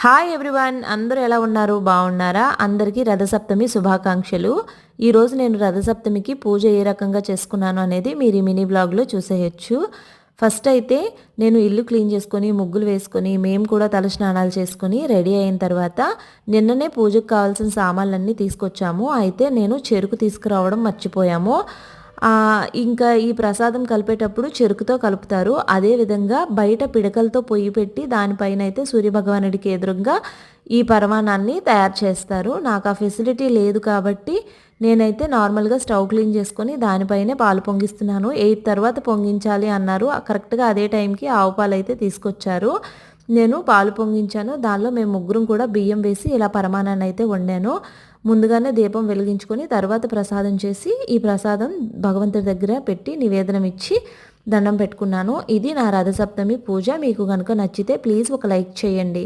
Hi everyone, అందరూ ఎలా ఉన్నారు? బాగున్నారా? అందరికీ రథసప్తమి శుభాకాంక్షలు. ఈరోజు నేను రథసప్తమికి పూజ ఏ రకంగా చేసుకున్నాను అనేది మీరు ఈ మినీ బ్లాగ్లో చూసేయచ్చు. ఫస్ట్ అయితే నేను ఇల్లు క్లీన్ చేసుకొని ముగ్గులు వేసుకొని మేము కూడా తలస్నానాలు చేసుకొని రెడీ అయిన తర్వాత నిన్ననే పూజకు కావాల్సిన సామాన్లన్నీ తీసుకొచ్చాము. అయితే నేను చెరుకు తీసుకురావడం మర్చిపోయాము. ఇంకా ఈ ప్రసాదం కలిపేటప్పుడు చెరుకుతో కలుపుతారు. అదేవిధంగా బయట పిడకలతో పొయ్యి పెట్టి దానిపైన అయితే సూర్యభగవానుడికి ఎదురుగా ఈ పరమాణాన్ని తయారు చేస్తారు. నాకు ఆ ఫెసిలిటీ లేదు కాబట్టి నేనైతే నార్మల్గా స్టవ్ క్లీన్ చేసుకొని దానిపైనే పాలు పొంగిస్తున్నాను. 8 తర్వాత పొంగించాలి అన్నారు. కరెక్ట్గా అదే టైంకి ఆవు పాలు అయితే తీసుకొచ్చారు. నేను పాలు పొంగించాను. దానిలో మేము ముగ్గురం కూడా బియ్యం వేసి ఇలా పరమాణాన్ని అయితే వండాను. ముందుగానే దీపం వెలిగించుకొని తర్వాత ప్రసాదం చేసి ఈ ప్రసాదం భగవంతుడి దగ్గర పెట్టి నివేదనం ఇచ్చి దండం పెట్టుకున్నాను. ఇది నా రథసప్తమి పూజ. మీకు కనుక నచ్చితే ప్లీజ్ ఒక లైక్ చేయండి.